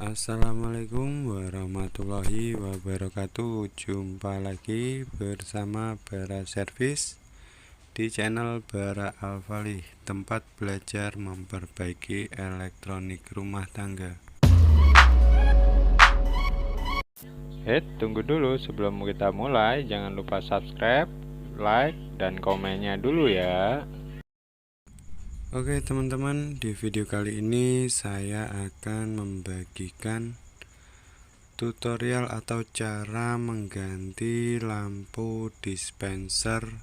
Assalamualaikum warahmatullahi wabarakatuh. Jumpa lagi bersama Bara Service di channel Bara Alfali, tempat belajar memperbaiki elektronik rumah tangga. Tunggu dulu sebelum kita mulai, jangan lupa subscribe, like, dan komennya dulu ya. Oke teman-teman, di video kali ini saya akan membagikan tutorial atau cara mengganti lampu dispenser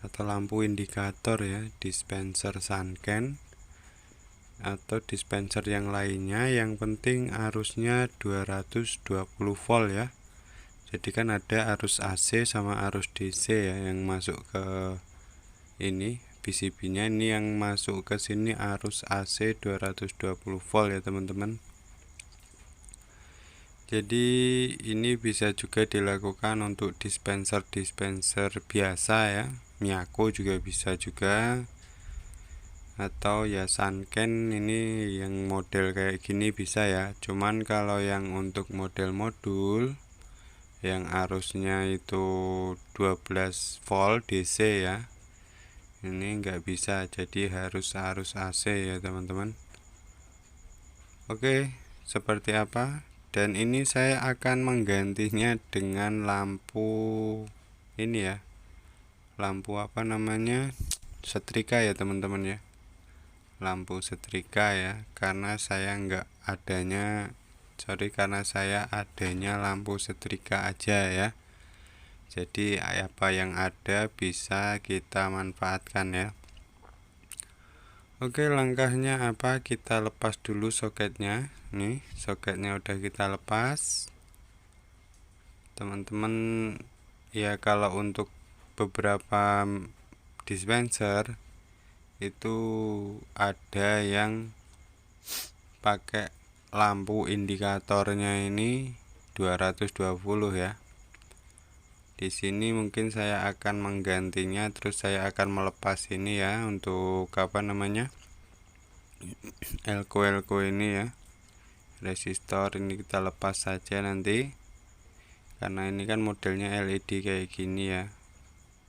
atau lampu indikator ya, dispenser Sanken atau dispenser yang lainnya. Yang penting arusnya 220 volt ya. Jadi kan ada arus AC sama arus DC ya, yang masuk ke ini PCB nya. Ini yang masuk ke sini arus AC 220 volt ya teman-teman. Jadi ini bisa juga dilakukan untuk dispenser biasa ya, Miyako juga bisa juga, atau ya Sanken ini yang model kayak gini bisa ya. Cuman kalau yang untuk model modul yang arusnya itu 12 volt DC ya, ini enggak bisa, jadi harus arus AC ya teman-teman. Oke, seperti apa? Dan ini saya akan menggantinya dengan lampu ini ya, lampu apa namanya, setrika ya teman-teman ya, lampu setrika ya, karena saya adanya lampu setrika aja ya. Jadi apa yang ada bisa kita manfaatkan ya. Oke, langkahnya apa? Kita lepas dulu soketnya. Nih, soketnya udah kita lepas. Teman-teman ya, kalau untuk beberapa dispenser itu ada yang pakai lampu indikatornya ini 220 ya. Di sini mungkin saya akan menggantinya, terus saya akan melepas ini ya, untuk apa namanya, elko ini ya, resistor ini kita lepas saja nanti, karena ini kan modelnya LED kayak gini ya.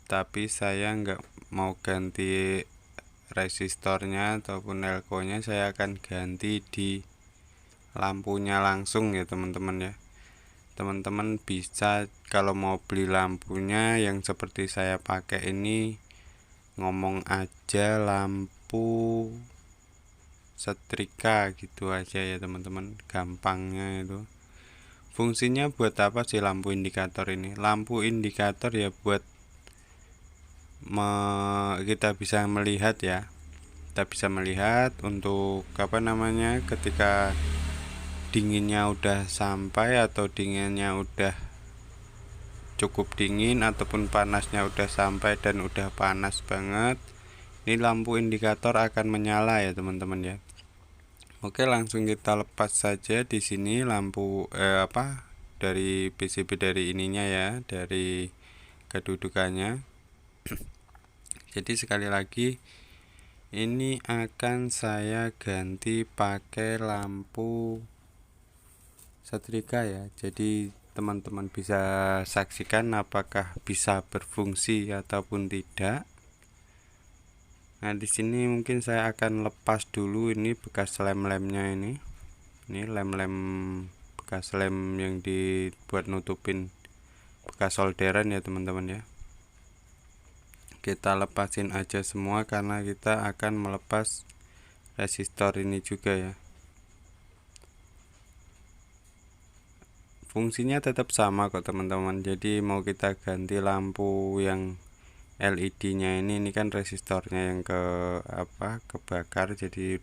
Tapi saya nggak mau ganti resistornya ataupun elko nya, saya akan ganti di lampunya langsung ya teman-teman ya. Teman-teman bisa kalau mau beli lampunya yang seperti saya pakai ini, ngomong aja lampu setrika gitu aja ya teman-teman, gampangnya itu. Fungsinya buat apa sih lampu indikator ini? Lampu indikator ya buat kita bisa melihat ya, kita bisa melihat untuk apa namanya, ketika dinginnya udah sampai atau dinginnya udah cukup dingin ataupun panasnya udah sampai dan udah panas banget, ini lampu indikator akan menyala ya teman-teman ya. Oke, langsung kita lepas saja di sini lampu dari PCB, dari ininya ya, dari kedudukannya. Jadi sekali lagi ini akan saya ganti pakai lampu setrika ya. Jadi teman-teman bisa saksikan apakah bisa berfungsi ataupun tidak. Nah, di sini mungkin saya akan lepas dulu ini bekas lem-lemnya ini. Ini lem-lem bekas lem yang dibuat nutupin bekas solderan ya teman-teman ya. Kita lepasin aja semua karena kita akan melepas resistor ini juga ya. Fungsinya tetap sama kok teman-teman. Jadi mau kita ganti lampu yang LED nya ini kan resistornya yang kebakar, jadi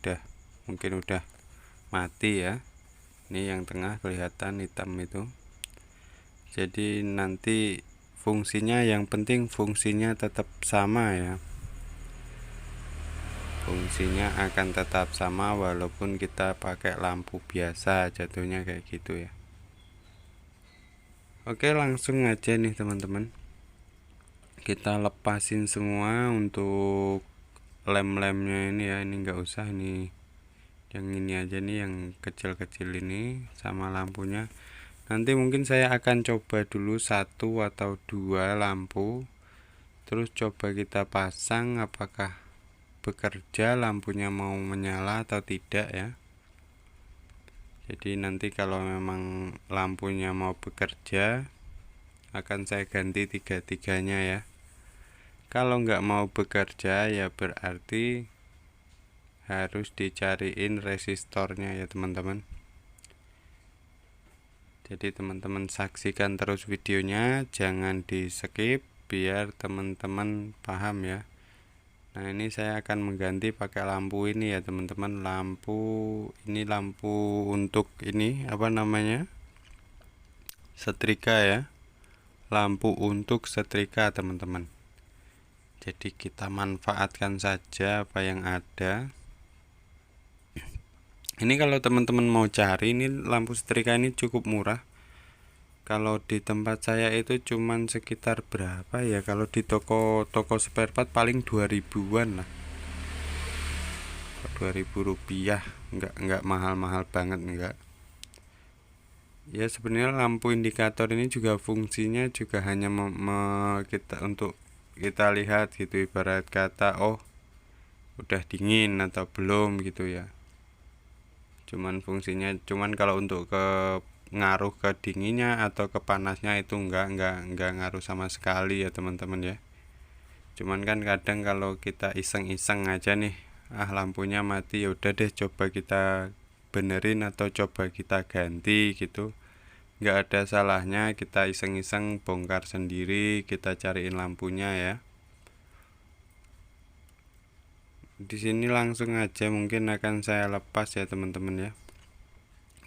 mungkin udah mati ya. Ini yang tengah kelihatan hitam itu. Jadi nanti fungsinya, yang penting fungsinya tetap sama ya. Fungsinya akan tetap sama walaupun kita pakai lampu biasa, jatuhnya kayak gitu ya. Oke, langsung aja nih teman-teman, kita lepasin semua untuk lem-lemnya ini ya. Ini enggak usah, ini yang ini aja nih, yang kecil-kecil ini sama lampunya. Nanti mungkin saya akan coba dulu 1 atau 2 lampu, terus coba kita pasang apakah bekerja, lampunya mau menyala atau tidak ya. Jadi nanti kalau memang lampunya mau bekerja, akan saya ganti 3-3-nya ya. Kalau nggak mau bekerja ya berarti harus dicariin resistornya ya teman-teman. Jadi teman-teman saksikan terus videonya, jangan di skip biar teman-teman paham ya. Nah ini saya akan mengganti pakai lampu ini ya teman-teman. Lampu ini, lampu untuk ini apa namanya, setrika ya. Lampu untuk setrika teman-teman. Jadi kita manfaatkan saja apa yang ada. Ini kalau teman-teman mau cari, ini lampu setrika ini cukup murah. Kalau di tempat saya itu cuman sekitar berapa ya, kalau di toko spare part paling 2000-an lah, 2000 rupiah, enggak mahal-mahal banget, enggak ya. Sebenarnya lampu indikator ini juga fungsinya juga hanya kita untuk kita lihat gitu, ibarat kata oh udah dingin atau belum gitu ya. Cuman fungsinya, kalau untuk ngaruh ke dinginnya atau ke panasnya itu enggak ngaruh sama sekali ya teman-teman ya. Cuman kan kadang kalau kita iseng-iseng aja nih, lampunya mati, ya udah deh coba kita benerin atau coba kita ganti gitu. Enggak ada salahnya kita iseng-iseng bongkar sendiri, kita cariin lampunya ya. Di sini langsung aja mungkin akan saya lepas ya teman-teman ya.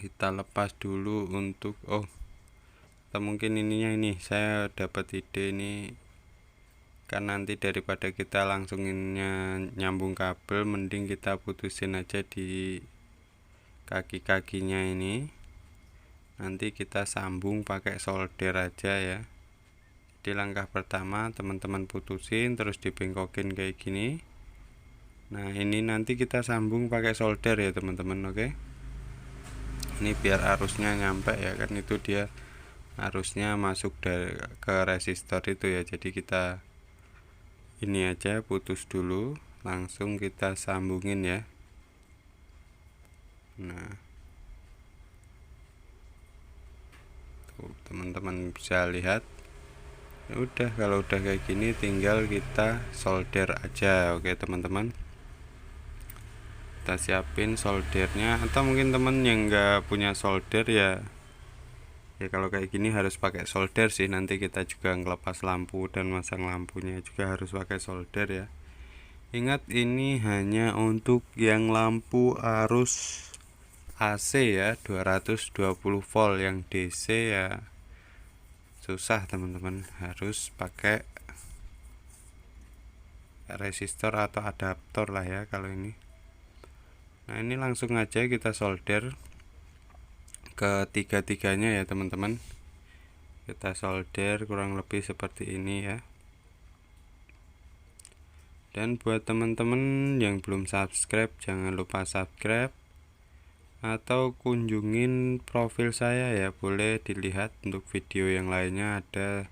Kita lepas dulu untuk atau mungkin ininya, ini saya dapat ide ini, kan nanti daripada kita langsung nyambung kabel, mending kita putusin aja di kaki-kakinya ini, nanti kita sambung pakai solder aja ya. Jadi langkah pertama teman-teman putusin, terus dibengkokin kayak gini. Nah ini nanti kita sambung pakai solder ya teman-teman. Oke, ini biar arusnya nyampe ya, kan itu dia arusnya masuk ke resistor itu ya. Jadi kita ini aja putus dulu, langsung kita sambungin ya. Nah tuh teman-teman bisa lihat ya. Udah, kalau udah kayak gini tinggal kita solder aja. Oke teman-teman, kita siapin soldernya, atau mungkin temen yang nggak punya solder ya kalau kayak gini harus pakai solder sih. Nanti kita juga ngelepas lampu dan masang lampunya juga harus pakai solder ya. Ingat ini hanya untuk yang lampu arus AC ya, 220 volt. Yang DC ya susah teman-teman, harus pakai resistor atau adaptor lah ya kalau ini. Nah ini langsung aja kita solder ke tiga-tiganya ya teman-teman. Kita solder kurang lebih seperti ini ya. Dan buat teman-teman yang belum subscribe, jangan lupa subscribe atau kunjungin profil saya ya, boleh dilihat untuk video yang lainnya. Ada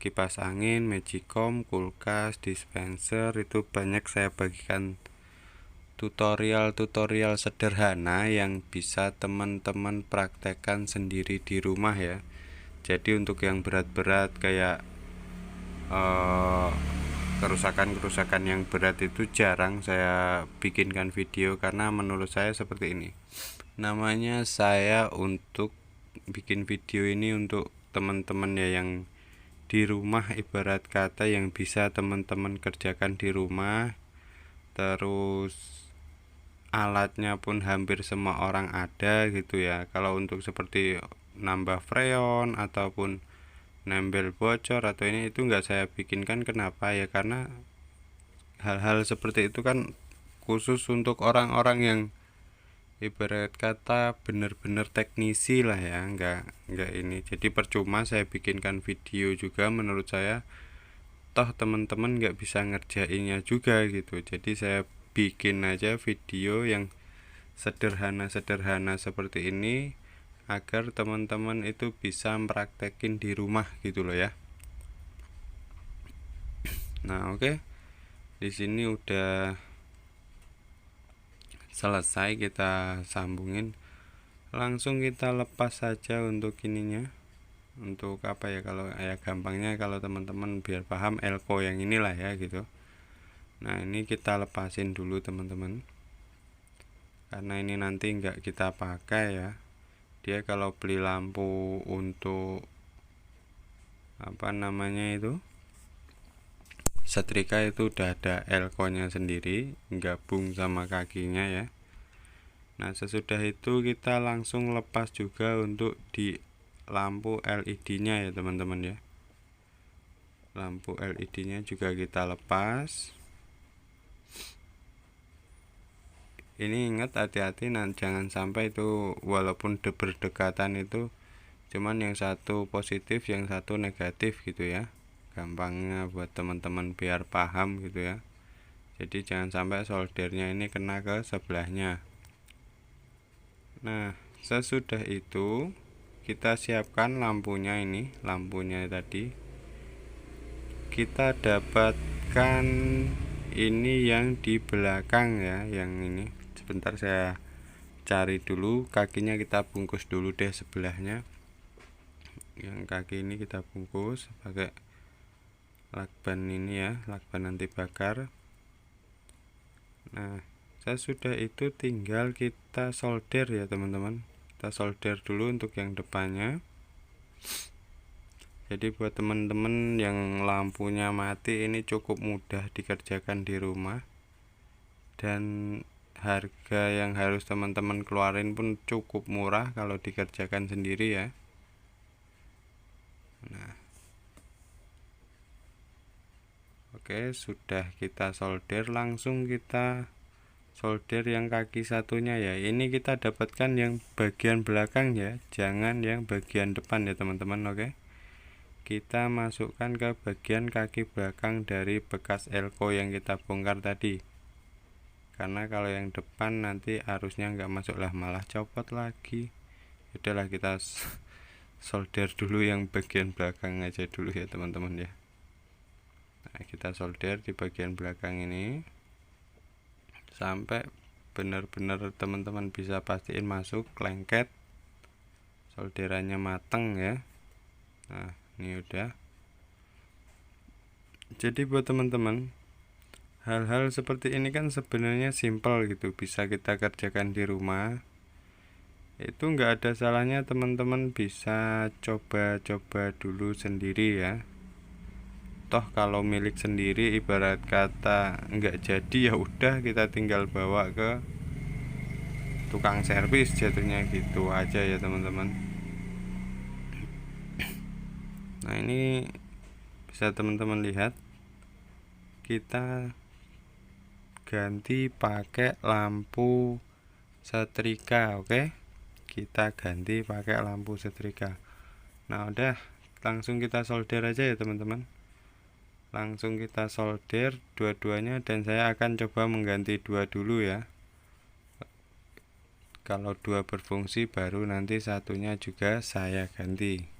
kipas angin, magicom, kulkas, dispenser, itu banyak saya bagikan tutorial sederhana yang bisa teman-teman praktekkan sendiri di rumah ya. Jadi untuk yang berat-berat kayak kerusakan yang berat itu jarang saya bikinkan video, karena menurut saya seperti ini, namanya saya untuk bikin video ini untuk teman-teman ya yang di rumah, ibarat kata yang bisa teman-teman kerjakan di rumah, terus alatnya pun hampir semua orang ada gitu ya. Kalau untuk seperti nambah freon ataupun nempel bocor atau ini, itu enggak saya bikinkan. Kenapa ya, karena hal-hal seperti itu kan khusus untuk orang-orang yang ibarat kata bener-bener teknisi lah ya, enggak ini. Jadi percuma saya bikinkan video juga, menurut saya toh teman-teman enggak bisa ngerjainnya juga gitu. Jadi saya bikin aja video yang sederhana-sederhana seperti ini agar teman-teman itu bisa praktekin di rumah gitu loh ya. Nah, oke. Di sini udah selesai, kita sambungin. Langsung kita lepas saja untuk ininya. Untuk apa ya, kalau ya gampangnya kalau teman-teman biar paham elko yang inilah ya gitu. Nah, ini kita lepasin dulu teman-teman, karena ini nanti enggak kita pakai ya. Dia kalau beli lampu untuk apa namanya itu setrika itu udah ada elko nya sendiri, gabung sama kakinya ya. Nah, sesudah itu kita langsung lepas juga untuk di lampu LED nya ya teman-teman ya. Lampu LED nya juga kita lepas. Ini ingat, hati-hati, jangan sampai itu walaupun berdekatan itu cuman yang satu positif yang satu negatif gitu ya. Gampangnya buat teman-teman biar paham gitu ya. Jadi jangan sampai soldernya ini kena ke sebelahnya. Nah, sesudah itu kita siapkan lampunya, ini lampunya tadi kita dapatkan ini yang di belakang ya, yang ini. Sebentar saya cari dulu, kakinya kita bungkus dulu deh sebelahnya. Yang kaki ini kita bungkus pakai lakban ini ya, lakban anti bakar. Nah, sesudah itu tinggal kita solder ya teman-teman. Kita solder dulu untuk yang depannya. Jadi buat teman-teman yang lampunya mati, ini cukup mudah dikerjakan di rumah, dan harga yang harus teman-teman keluarin pun cukup murah kalau dikerjakan sendiri ya. Nah, oke, sudah kita solder, langsung kita solder yang kaki satunya ya. Ini kita dapatkan yang bagian belakang ya, jangan yang bagian depan ya teman-teman. Oke, kita masukkan ke bagian kaki belakang dari bekas elko yang kita bongkar tadi, karena kalau yang depan nanti arusnya nggak masuk lah, malah copot lagi. Udahlah, kita solder dulu yang bagian belakang aja dulu ya teman-teman ya. Nah, kita solder di bagian belakang ini sampai benar-benar teman-teman bisa pastiin masuk lengket, solderannya mateng ya. Nah, ini udah. Jadi buat teman-teman, hal-hal seperti ini kan sebenarnya simpel gitu, bisa kita kerjakan di rumah. Itu nggak ada salahnya teman-teman bisa coba-coba dulu sendiri ya. Toh kalau milik sendiri, ibarat kata nggak jadi ya udah, kita tinggal bawa ke tukang servis, jatuhnya gitu aja ya teman-teman. Nah, ini bisa teman-teman lihat, kita ganti pakai lampu setrika. Oke, kita ganti pakai lampu setrika. Nah, udah, langsung kita solder aja ya teman-teman. Langsung kita solder dua-duanya, dan saya akan coba mengganti dua dulu ya. Kalau dua berfungsi baru nanti satunya juga saya ganti.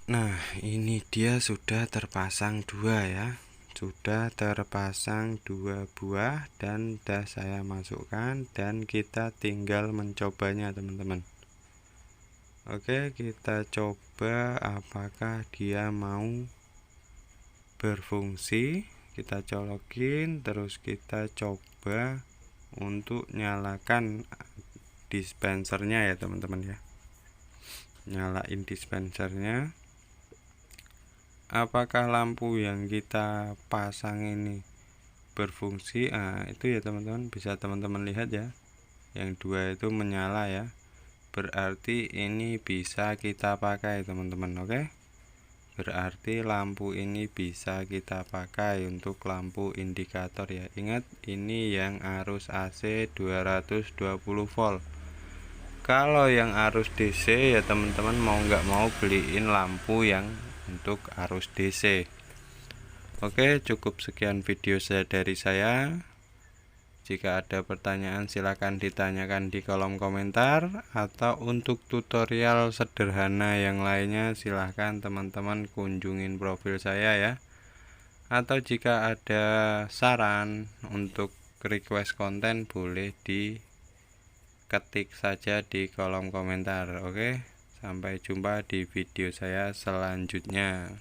Nah, ini dia sudah terpasang dua ya. Sudah terpasang dua buah dan sudah saya masukkan, dan kita tinggal mencobanya teman-teman. Oke, kita coba apakah dia mau berfungsi. Kita colokin, terus kita coba untuk nyalakan dispensernya ya teman-teman ya. Nyalain dispensernya. Apakah lampu yang kita pasang ini berfungsi? Nah, itu ya teman-teman, bisa teman-teman lihat ya, yang dua itu menyala ya, berarti ini bisa kita pakai teman-teman. Oke, berarti lampu ini bisa kita pakai untuk lampu indikator ya. Ingat, ini yang arus AC 220 volt. Kalau yang arus DC ya teman-teman mau nggak mau beliin lampu yang untuk arus DC. Oke, cukup sekian video dari saya. Jika ada pertanyaan silahkan ditanyakan di kolom komentar, atau untuk tutorial sederhana yang lainnya silahkan teman-teman kunjungin profil saya ya. Atau jika ada saran untuk request konten boleh diketik saja di kolom komentar. Oke, sampai jumpa di video saya selanjutnya.